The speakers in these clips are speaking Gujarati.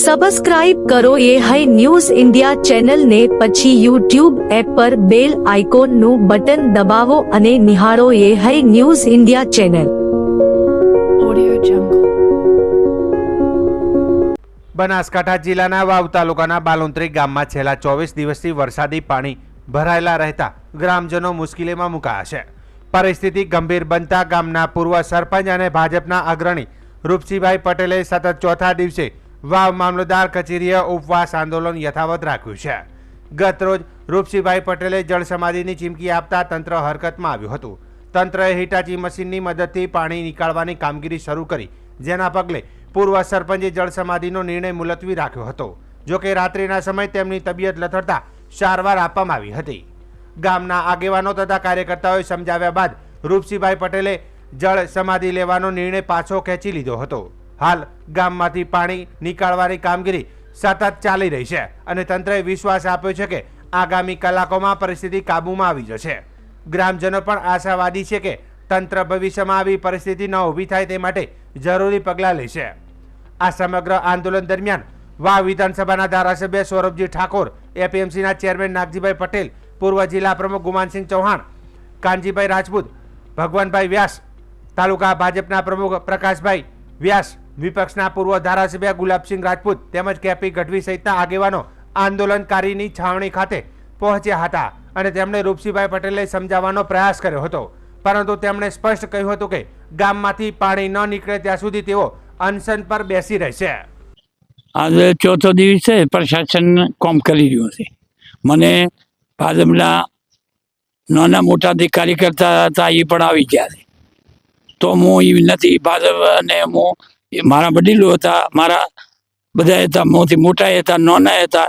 સબસ્ક્રાઇબ કરો એ હાઈ ન્યૂઝ ઇન્ડિયા ચેનલને, પછી યુટ્યુબ એપ પર બેલ આઇકોનનું બટન દબાવો અને નિહાળો એ high news India channel. Banaskantha જિલ્લાના વાવ તાલુકાના બાલુંત્રી ગામમાં છેલ્લા 24 દિવસથી વરસાદી પાણી ભરાયેલા રહેતા ગ્રામજનો મુશ્કેલીમાં મુકાયા છે. પરિસ્થિતિ ગંભીર બનતા ગામના પૂર્વ સરપંચ અને ભાજપના અગ્રણી રૂપસિંહભાઈ પટેલે સતત ચોથા દિવસે વાવ મામલતદાર કચેરીએ ઉપવાસ આંદોલન યથાવત રાખ્યું છે. ગત રોજ રૂપસિંહભાઈ પટેલે જળ સમાધિની ચીમકી આપતા તંત્ર હરકતમાં આવ્યું હતું. તંત્રએ હિટાચી મશીનની મદદથી પાણી નીકાળવાની કામગીરી શરૂ કરી, જેના પગલે પૂર્વ સરપંચે જળ સમાધિનો નિર્ણય મુલતવી રાખ્યો હતો. જોકે રાત્રિના સમયે તેમની તબિયત લથડતા સારવાર આપવામાં આવી હતી. ગામના આગેવાનો તથા કાર્યકર્તાઓએ સમજાવ્યા બાદ રૂપસિંહભાઈ પટેલે જળ સમાધિ લેવાનો નિર્ણય પાછો ખેંચી લીધો હતો. હાલ ગામમાંથી પાણી નીકાળવાની કામગીરી સતત ચાલી રહી છે અને તંત્રએ વિશ્વાસ આપ્યો છે કે આગામી કલાકોમાં પરિસ્થિતિ કાબૂમાં આવી જશે. ગ્રામજનો પણ આશાવાદી છે કે તંત્ર ભવિષ્યમાં આવી પરિસ્થિતિ ન ઊભી થાય તે માટે જરૂરી પગલાં લેશે. આ સમગ્ર આંદોલન દરમિયાન વાવ વિધાનસભાના ધારાસભ્ય સૌરભજી ઠાકોર, એપીએમસીના ચેરમેન નાગજીભાઈ પટેલ, પૂર્વ જિલ્લા પ્રમુખ ગુમાનસિંહ ચૌહાણ, કાનજીભાઈ રાજપૂત, ભગવાનભાઈ વ્યાસ, તાલુકા ભાજપના પ્રમુખ પ્રકાશભાઈ વ્યાસ, વિપક્ષના પૂર્વ ધારાસભ્ય ગુલાબસિંહ રાજપૂત તેમજ કેપી ગઢવી સહિતના આગેવાનો આંદોલનકારીની છાવણી ખાતે પહોંચ્યા હતા અને તેમણે રૂપસિંહભાઈ પટેલે સમજાવવાનો પ્રયાસ કર્યો હતો, પરંતુ તેમણે સ્પષ્ટ કહ્યું હતું કે ગામમાંથી પાણી ન નીકળે ત્યાં સુધી તેઓ અનશન પર બેસી રહેશે. આજે ચોથો દિવસ છે, પ્રશાસન કામ કરી રહ્યું છે. મને ભાજપના નાના મોટા જે કાર્યકર્તા હતા એ પણ આવી ગયા છે, તો હું એ નથી. ભાજપ અને હું મારા વડીલો હતા, મારા બધા હતા, મોથી મોટા હતા, નાના હતા,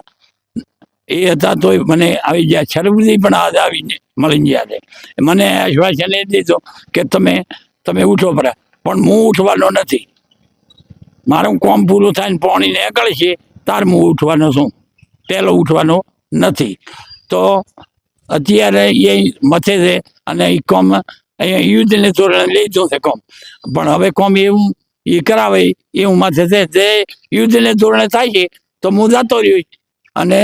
એ હતા, તો મને આવી ગયા. શરબદી પણ આજે આવીને મળી ગયા છે. મને આશ્વાસન એ દીધું કે તમે ઉઠો પરા, પણ હું ઉઠવાનો નથી. મારું કામ પૂરું થાય ને પાણી નીકળશે તાર હું ઉઠવાનો છું, પહેલો ઉઠવાનો નથી. તો અત્યારે એ મથે છે અને એ કામ અહીંયા યુદ્ધને ધોરણે લીધું છે કામ, પણ હવે કામ એવું એ કરાવે એવું માથે છે. જે યુદ્ધને ધોરણે થાય છે તો હું જતો રહ્યો, અને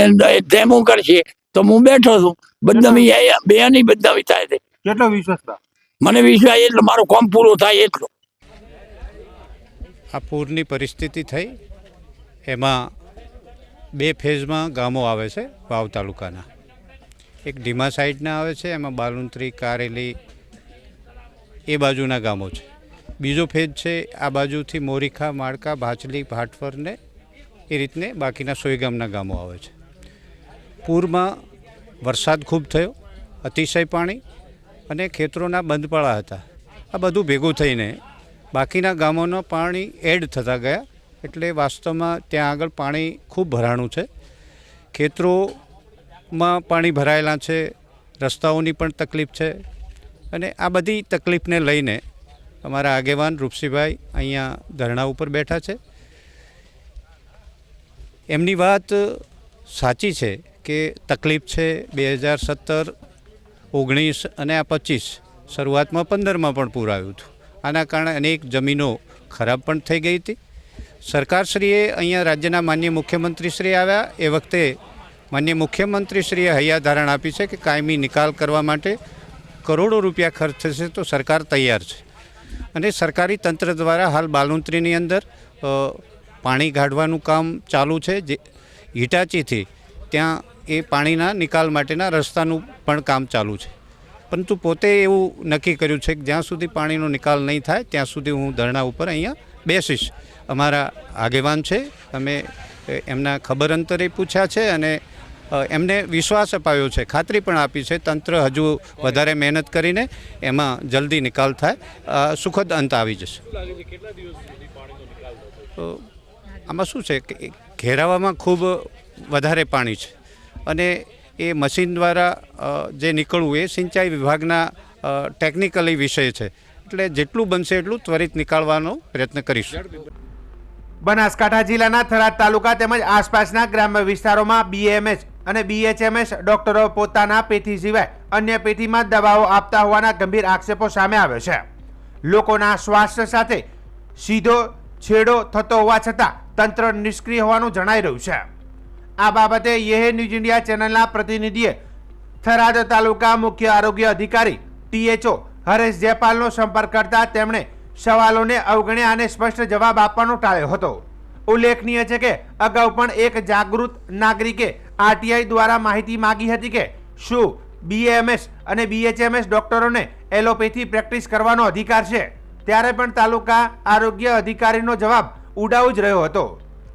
ધેમું કરશે તો હું બેઠો છું. બદનામી બેની બદનામી થાય છે. કેટલો વિશ્વાસ? મને વિશ્વાસ એટલો, મારું કામ પૂરું થાય એટલો. આ પૂરની પરિસ્થિતિ થઈ, એમાં બે ફેઝમાં ગામો આવે છે વાવ તાલુકાના. એક ઢીમા સાઈડના આવે છે, એમાં બાલુંત્રી, કારેલી એ બાજુના ગામો છે. બીજો ફેઝ છે આ બાજુથી મોરીખા, માળકા, ભાચલી, ભાટવર ને એ રીતને બાકીના 100 ગામના ગામો આવે છે. પૂરમાં વરસાદ ખૂબ થયો, અતિશય પાણી અને ખેતરોના બંધપાળા હતા. આ બધું ભેગું થઈને બાકીના ગામોનો પાણી એડ થતા ગયા, એટલે વાસ્તવમાં ત્યાં આગળ પાણી ખૂબ ભરાણું છે. ખેતરોમાં પાણી ભરાયેલા છે, રસ્તાઓની પણ તકલીફ છે, અને આ બધી તકલીફને લઈને અમારા આગેવાન રૂપસિંહભાઈ અહીંયા ધરણા ઉપર બેઠા છે. એમની વાત સાચી છે કે તકલીફ છે. 2017, 19 અને આ 25 શરૂઆતમાં 15માં પણ પૂર આવ્યું હતું. આના કારણે અનેક જમીનો ખરાબ પણ થઈ ગઈ હતી. સરકારશ્રીએ અહીંયા રાજ્યના માનનીય મુખ્યમંત્રીશ્રી આવ્યા એ વખતે માનનીય મુખ્યમંત્રીશ્રીએ હૈયાધારણ આપી છે કે કાયમી નિકાલ કરવા માટે કરોડો રૂપિયા ખર્ચ થશે, તો સરકાર તૈયાર છે. અને સરકારી તંત્ર દ્વારા હાલ બાલુંત્રીની અંદર પાણી કાઢવાનું કામ ચાલુ છે. જે હિટાચીથી ત્યાં એ પાણીના નિકાલ માટેના રસ્તાનું પણ કામ ચાલુ છે. પરંતુ પોતે એવું નક્કી કર્યું છે કે જ્યાં સુધી પાણીનો નિકાલ નહીં થાય ત્યાં સુધી હું ધરણા ઉપર અહીંયા બેસીશ. અમારા આગેવાન છે, અમે એમના ખબર અંતરે પૂછ્યા છે અને એમને વિશ્વાસ અપાયો છે, ખાતરી પણ આપી છે તંત્ર હજુ વધારે મહેનત કરીને એમાં જલ્દી નિકાલ થાય, સુખદ અંત આવી જશે. આમાં શું છે કે ઘેરાવામાં ખૂબ વધારે પાણી છે અને એ મશીન દ્વારા જે નીકળવું એ સિંચાઈ વિભાગના ટેકનિકલી વિષય છે, એટલે જેટલું બનશે એટલું ત્વરિત નીકાળવાનો પ્રયત્ન કરીશું. બનાસકાંઠા જિલ્લાના થરાદ તાલુકા તેમજ આસપાસના ગ્રામ્ય વિસ્તારોમાં બીએમએચ અને બીએચએમએસ ડોક્ટરો પોતાના પેથી સિવાય અન્ય પેથીમાં દવાઓ આપતા હોવાના ગંભીર આક્ષેપો સામે આવ્યો છે. લોકોના સ્વાસ્થ્ય સાથે સીધો છેડો થતો હોવા છતાં તંત્ર નિષ્ક્રિય હોવાનું જણાઈ રહ્યું છે. આ બાબતે યે ન્યૂઝ ઇન્ડિયા ચેનલના પ્રતિનિધિએ થરાદ તાલુકા મુખ્ય આરોગ્ય અધિકારી THO હરેશ જયપાલનો સંપર્ક કરતા તેમણે સવાલોને અવગણ્યા અને સ્પષ્ટ જવાબ આપવાનો ટાળ્યો હતો. ઉલ્લેખનીય છે કે અગાઉ પણ એક જાગૃત નાગરિકે RTI દ્વારા માહિતી માંગી હતી કે શું BAMS અને BHMS ડોક્ટરોને એલોપેથી પ્રેક્ટિસ કરવાનો અધિકાર છે. ત્યારે પણ તાલુકા આરોગ્ય અધિકારીનો જવાબ ઉડાવ જ રહ્યો હતો.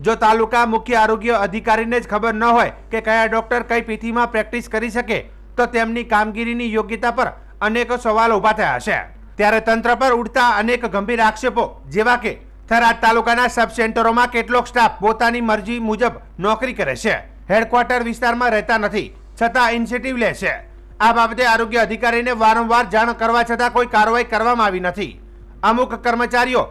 જો તાલુકા મુખ્ય આરોગ્ય અધિકારીને જ ખબર ન હોય કે કયા ડોક્ટર કઈ પેથીમાં પ્રેક્ટિસ કરી શકે તો તેમની કામગીરીની યોગ્યતા પર અનેક સવાલો ઊભા થયા છે. ત્યારે તંત્ર પર ઉઠતા અનેક ગંભીર આક્ષેપો જેવા કે થરાદ તાલુકાના સબ સેન્ટરોમાં કેટલોક સ્ટાફ પોતાની મરજી મુજબ નોકરી કરે છે, હેડક્વાર્ટર વિસ્તારમાં રહેતા નથી, છતાં ઇનિશિયેટિવ લે છે. આ બાબતે આરોગ્ય અધિકારીને વારંવાર જાણ કરવા છતાં કોઈ કાર્યવાહી કરવામાં આવી નથી. અમુક કર્મચારીઓ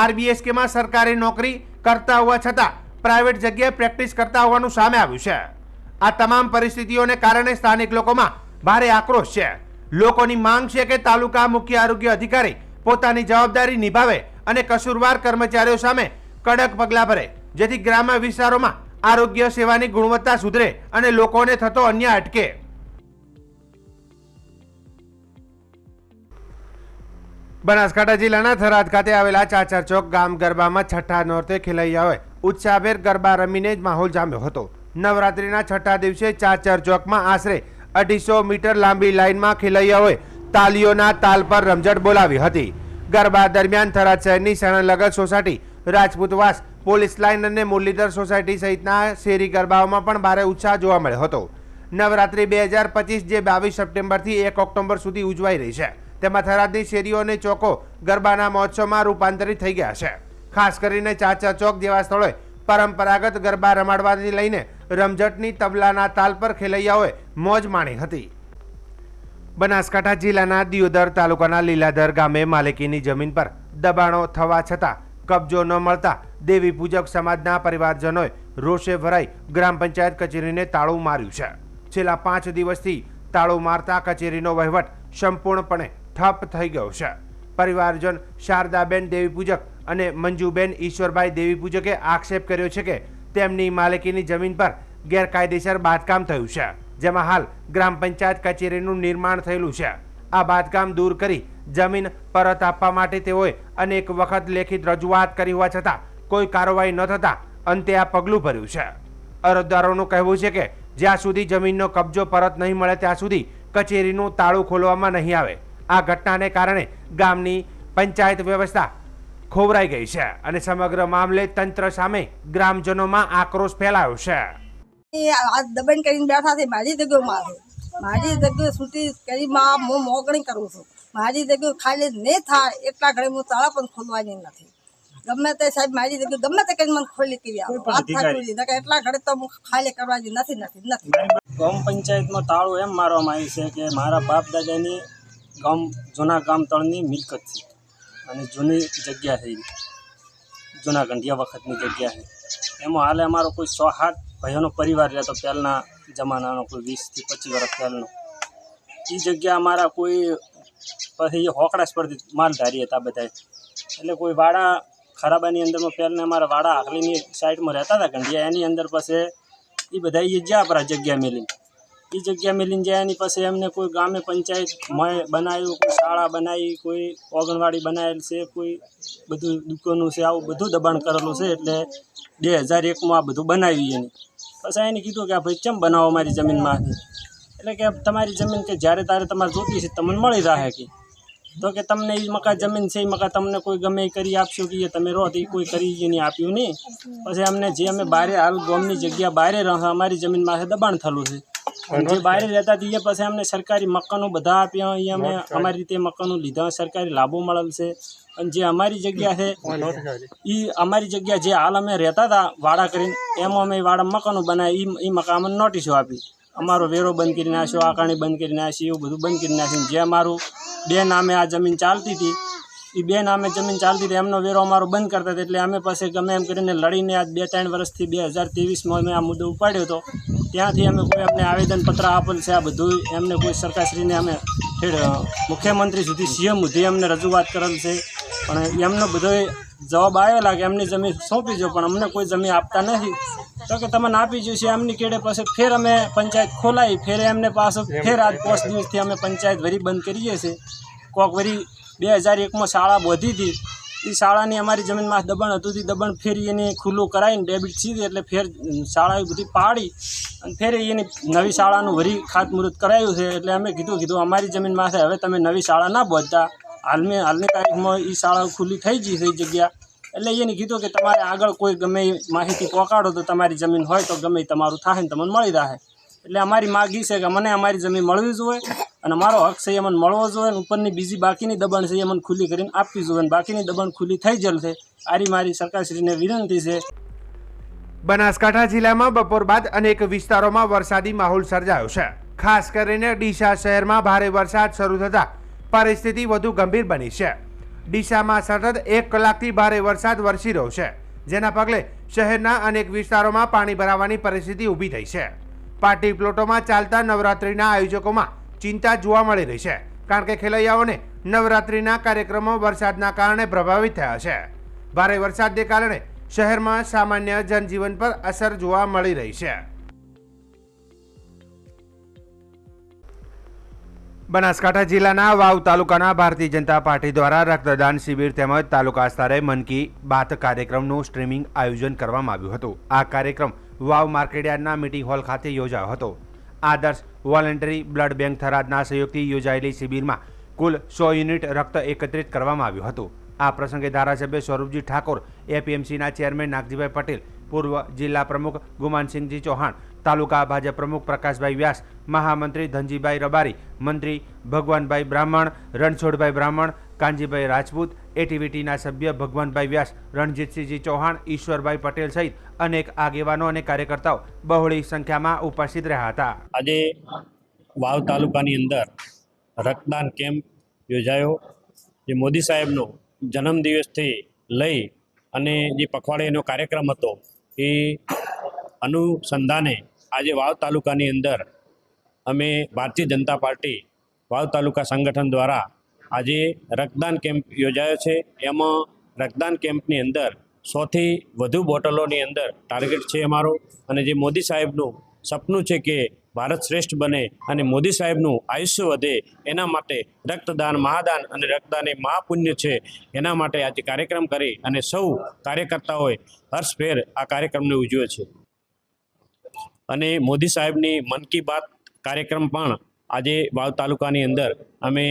RBSKમાં સરકારી નોકરી કરતા હોવા છતાં પ્રાઇવેટ જગ્યાએ પ્રેક્ટિસ કરતા હોવાનું સામે આવ્યું છે. આ તમામ પરિસ્થિતિઓને કારણે સ્થાનિક લોકોમાં ભારે આક્રોશ છે. લોકોની માંગ છે કે તાલુકા મુખ્ય આરોગ્ય અધિકારી પોતાની જવાબદારી નિભાવે અને કસૂરવાર કર્મચારીઓ સામે કડક પગલાં ભરે, જેથી ગ્રામ્ય વિસ્તારોમાં આરોગ્ય સેવાની ગુણવત્તા સુધરે અને લોકોને થતો અન્યાય અટકે. બનાસકાંઠા જિલ્લાના થરાદ ખાતે આવેલા ચાચર ચોક ગામ ગરબામાં છઠ્ઠા નોરતે ખેલૈયાઓએ ઉત્સાહભેર ગરબા રમીને જ માહોલ જામ્યો હતો. નવરાત્રિના છઠ્ઠા દિવસે ચાચર ચોકમાં આશરે 250 મીટર લાંબી લાઇનમાં ખેલૈયાઓએ તાલીઓના તાલ પર રમઝટ બોલાવી હતી. ગરબા દરમિયાન થરાદ શહેરની સણલગત સોસાયટી, રાજપૂતવાસ, પોલીસ લાઇન અને મુરલીધર સોસાયટી સહિતના શેરી ગરબાઓમાં પણ ભારે ઉત્સાહ જોવા મળ્યો હતો. નવરાત્રિ 2025 જે 22 સપ્ટેમ્બરથી 1 ઓક્ટોબર સુધી ઉજવાઈ રહી છે, તેમાં થરાદની શેરીઓ અને ચોકો ગરબાના મહોત્સવમાં રૂપાંતરિત થઈ ગયા છે. ખાસ કરીને ચાચર ચોક જેવા સ્થળોએ પરંપરાગત ગરબા રમાડવાથી લઈને રમઝટની તબલાના તાલ પર ખેલૈયાઓએ મોજ માણી હતી. બનાસકાંઠા જિલ્લાના દિયોદર તાલુકાના લીલાધર ગામે માલિકીની જમીન પર દબાણો થવા છતાં કબજો ન મળતા દેવી પૂજક સમાજના પરિવારજનોએ રોષે ભરાઈ ગ્રામ પંચાયત કચેરીને તાળું માર્યું છે. છેલ્લા 5 દિવસથી તાળું મારતા કચેરીનો વહીવટ સંપૂર્ણપણે ઠપ થઈ ગયો છે. પરિવારજન શારદાબેન દેવી પૂજક અને મંજુબેન ઈશ્વરભાઈ દેવી પૂજકે આક્ષેપ કર્યો છે કે તેમની માલિકીની જમીન પર ગેરકાયદેસર બાંધકામ થયું છે, જેમાં હાલ ગ્રામ પંચાયત કચેરીનું નિર્માણ થયેલું છે. આ બાંધકામ દૂર કરી જમીન પરત આપવા માટે તેઓએ અનેક વખત લેખિત રજૂઆત કરી હોવા છતાં કોઈ કાર્યવાહી ન થતાં અંતે આ પગલું ભર્યું છે. અરજદારોનું કહેવું છે કે જ્યાં સુધી જમીનનો કબજો પરત નહીં મળે ત્યાં સુધી કચેરીનું તાળું ખોલવામાં નહીં આવે. આ ઘટનાને કારણે ગામની પંચાયત વ્યવસ્થા ખોવરાઈ ગઈ છે અને સમગ્ર મામલે તંત્ર સામે ગ્રામજનોમાં આક્રોશ ફેલાયો છે. આ દબાણ કરીને બેઠા છે. મારી જગ્યાઓ મારે, મારી જગ્યાએ સૂટી કરીમાં હું મોકણી કરું છું. મારી જગ્યાએ ખાલી નહીં થાય એટલા ઘરે હું તાળા પણ ખોલવાની નથી. ગમે તે સાહેબ મારી જગ્યાએ ગમે તે કરીને મને ખોલી કરી આપો. એટલા ઘરે તો હું ખાલી કરવાની નથી. ગામ પંચાયતમાં તાળું એમ મારવામાં આવ્યું છે કે મારા બાપ દાદાની જૂના ગામ તળની મિલકત છે અને જૂની જગ્યા છે, જૂના ગંઢિયા વખતની જગ્યા છે. એમાં હાલે અમારો કોઈ 100-100 ભાઈઓનો પરિવાર રહેતો, પહેલાંના જમાનાનો, કોઈ 20 થી 25 વર્ષ પહેલાંનો. એ જગ્યા અમારા કોઈ પછી હોકડાસ પરથી માલધારી હતા બધા, એટલે કોઈ વાડા ખરાબાની અંદરમાં પહેલાં અમારા વાડા આખલીની સાઈડમાં રહેતા હતા ગંઢિયા, એની અંદર પછી એ બધા એ જ્યાં પર જગ્યા મેલીને જાય. એની પછી એમને કોઈ ગામે પંચાયત બનાવ્યું, કોઈ શાળા બનાવી, કોઈ ઓગણવાડી બનાવેલ છે, કોઈ બધું દુકાનો છે, આવું બધું દબાણ કરેલું છે. એટલે 2001માં આ બધું બનાવ્યું એની પછી એને કીધું કે આ ભાઈ કેમ બનાવો મારી જમીનમાંથી, એટલે કે તમારી જમીન કે જ્યારે તારે તમારે જોતી છે તમને મળી રહે કે, તો કે તમને એ મકા જમીન છે એ મકા તમને કોઈ ગમે એ કરી આપશું કે તમે રહો, તો એ કોઈ કરી નહીં આપ્યું નહીં. પછી અમને જે અમે બહાર હાલ ગામની જગ્યા બહાર રહે અમારી જમીનમાં દબાણ થયેલું છે. જે બહાર રહેતા હતી એ પછી અમને સરકારી મકાનો બધા આપ્યા, એ અમે અમારી રીતે મકાનો લીધા, સરકારી લાભો મળેલ છે. અને જે અમારી જગ્યા છે એ અમારી જગ્યા જે હાલ અમે રહેતા હતા વાડા કરીને, એમાં અમે વાડા મકાનો બનાવી, એ મકાન અમને નોટિસો આપી, અમારો વેરો બંધ કરી નાખ્યો, આકાણી બંધ કરી નાખી, એવું બધું બંધ કરી નાખ્યું. જે અમારું 2 નામે આ જમીન ચાલતી હતી, એ 2 નામે જમીન ચાલતી હતી, એમનો વેરો અમારો બંધ કરતા હતા. એટલે અમે પછી ગમે એમ કરીને લડીને આજ 2-3 વર્ષથી 2023માં અમે આ મુદ્દો ઉપાડ્યો હતો. ત્યાંથી અમે કોઈ અમને આવેદનપત્ર આપેલ છે. આ બધું એમને કોઈ સરકારશ્રીને અમે મુખ્યમંત્રી સુધી CM સુધી અમને રજૂઆત કરેલ છે. પણ એમનો બધો જવાબ આવેલા કે એમની જમીન સોંપી જો, પણ અમને કોઈ જમીન આપતા નથી. તો કે તમને આપી જોઈશે એમની કેડે. પછી ફેર અમે પંચાયત ખોલાવી, ફેર એમને પાછું ફેર આજ 5 દિવસથી અમે પંચાયત વરી બંધ કરીએ છીએ. કોક વરી 2001માં શાળા બોધી હતી, એ શાળાની અમારી જમીનમાં દબાણ હતું, તે દબાણ ફેર એની ખુલ્લું કરાવીને ડેબિટ સીધી એટલે ફેર શાળા બધી પાડી અને ફેર એની નવી શાળાનું વરી ખાતમુહૂર્ત કરાયું છે. એટલે અમે કીધું અમારી જમીનમાં હવે તમે નવી શાળા ના બોધતા, હાલની તારીખમાં એ શાળા ખુલ્લી થઈ ગઈ છે એ જગ્યા. એટલે એને કીધું કે તમારે આગળ કોઈ ગમે એ માહિતી પહોંચાડો તો તમારી જમીન હોય તો ગમે તમારું થાય ને તમને મળી રહે. એટલે અમારી માગ એ છે કે મને અમારી જમીન મળવી જોઈએ અને મારો હક છે એ મને મળવો જોઈએ. ઉપરની બીજી બાકીની દબાણ છે એ મને ખુલ્લી કરીને આપવી જોઈએ. બાકીની દબાણ ખુલ્લી થઈ જશે. આરી મારી સરકારશ્રીને વિનંતી છે. બનાસકાંઠા જિલ્લામાં બપોર બાદ અનેક વિસ્તારોમાં વરસાદી માહોલ સર્જાયો છે. ખાસ કરીને ડીસા શહેરમાં ભારે વરસાદ શરૂ થતાં પરિસ્થિતિ વધુ ગંભીર બની છે. ડીસામાં સતત 1 કલાકથી ભારે વરસાદ વરસી રહ્યો છે, જેના પગલે શહેરના અનેક વિસ્તારોમાં પાણી ભરાવાની પરિસ્થિતિ ઊભી થઈ છે. પાર્ટી પ્લોટોમાં ચાલતા નવરાત્રિના આયોજકોમાં ચિંતા જોવા મળી રહી છે, કારણ કે ખેલૈયાઓને નવરાત્રિના કાર્યક્રમો વરસાદના કારણે પ્રભાવિત થયા છે. ભારે વરસાદને કારણે શહેરમાં સામાન્ય જનજીવન પર અસર જોવા મળી રહી છે. બનાસકાંઠા જિલ્લાના વાવ તાલુકાના ભારતીય જનતા પાર્ટી દ્વારા રક્તદાન શિબિર તેમજ તાલુકા સ્તરે મન કી બાત કાર્યક્રમનું સ્ટ્રીમિંગ આયોજન કરવામાં આવ્યું હતું. આ કાર્યક્રમ વાવ માર્કેટયાર્ડના મીટિંગ હોલ ખાતે યોજાયો હતો. આદર્શ વોલેન્ટરી બ્લડ બેંક થરાદના સહયોગથી યોજાયેલી શિબિરમાં કુલ 100 યુનિટ રક્ત એકત્રિત કરવામાં આવ્યું હતું. આ પ્રસંગે ધારાસભ્ય સ્વરૂપજી ઠાકોર, એપીએમસીના ચેરમેન નાગજીભાઈ પટેલ, પૂર્વ જિલ્લા પ્રમુખ ગુમાનસિંહજી ચૌહાણ, તાલુકા ભાજપ પ્રમુખ પ્રકાશભાઈ વ્યાસ, મહામંત્રી ધનજીભાઈ રબારી, મંત્રી ભગવાનભાઈ બ્રાહ્મણ, રણછોડભાઈ બ્રાહ્મણ, કાનજીભાઈ રાજપૂત, એટીવીટીના સભ્ય ભગવાનભાઈ વ્યાસ, રણજીતસિંહજી ચૌહાણ, ઈશ્વરભાઈ પટેલ સહિત અનેક આગેવાનો અને કાર્યકર્તાઓ બહોળી સંખ્યામાં ઉપસ્થિત રહ્યા હતા. આજે વાવ તાલુકાની અંદર રક્તદાન કેમ્પ યોજાયો. જે મોદી સાહેબનો જન્મદિવસથી લઈ અને જે પખવાડિયાનો કાર્યક્રમ હતો એ અનુસંધાને આજે વાવ તાલુકાની અંદર અમે ભારતીય જનતા પાર્ટી વાવ તાલુકા સંગઠન દ્વારા આજે રક્તદાન કેમ્પ યોજાયો છે. એમાં રક્તદાન કેમ્પની અંદર 100થી વધુ બોટલોની અંદર ટાર્ગેટ છે અમારો. અને જે મોદી સાહેબનું સપનું છે કે ભારત શ્રેષ્ઠ બને અને મોદી સાહેબનું આયુષ્ય વધે, એના માટે રક્તદાન મહાદાન અને રક્તદાન એ મહાપુણ્ય છે. એના માટે આજે કાર્યક્રમ કરી અને સૌ કાર્યકર્તાઓએ હર્ષભેર આ કાર્યક્રમને ઉજવ્યો છે. અને મોદી સાહેબની મન કી બાત કાર્યક્રમ પણ આજે વાવ તાલુકાની અંદર અમે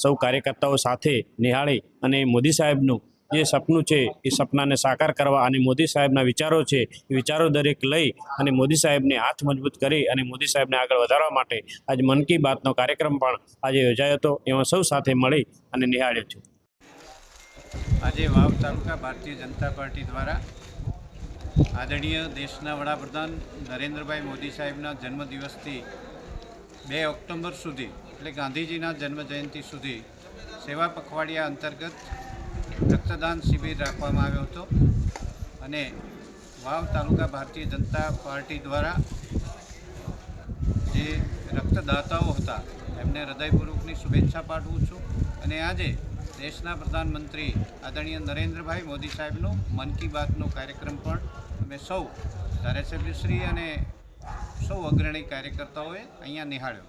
સૌ કાર્યકર્તાઓ સાથે નિહાળી અને મોદી સાહેબનું જે સપનું છે એ સપનાને સાકાર કરવા અને મોદી સાહેબના વિચારો છે એ વિચારો દરેક લઈ અને મોદી સાહેબને હાથ મજબૂત કરી અને મોદી સાહેબને આગળ વધારવા માટે આજે મન કી બાતનો કાર્યક્રમ પણ આજે યોજાયો હતો. એમાં સૌ સાથે મળી અને નિહાળ્યો છે. આજે વાવ તાલુકા ભારતીય જનતા પાર્ટી દ્વારા આદરણીય દેશના વડાપ્રધાન નરેન્દ્રભાઈ મોદી સાહેબના જન્મદિવસથી 2 ઓક્ટોબર સુધી એટલે ગાંધીજીના જન્મજયંતિ સુધી સેવા પખવાડિયા અંતર્ગત રક્તદાન શિબિર રાખવામાં આવ્યો હતો. અને વાવ તાલુકા ભારતીય જનતા પાર્ટી દ્વારા જે રક્તદાતાઓ હતા એમને હૃદયપૂર્વકની શુભેચ્છા પાઠવું છું. અને આજે દેશના પ્રધાનમંત્રી આદરણીય નરેન્દ્રભાઈ મોદી સાહેબનો મન કી બાતનો કાર્યક્રમ પણ અમે સૌ ધારાસભ્યશ્રી અને સૌ અગ્રણી કાર્યકર્તાઓએ અહીંયા નિહાળ્યો.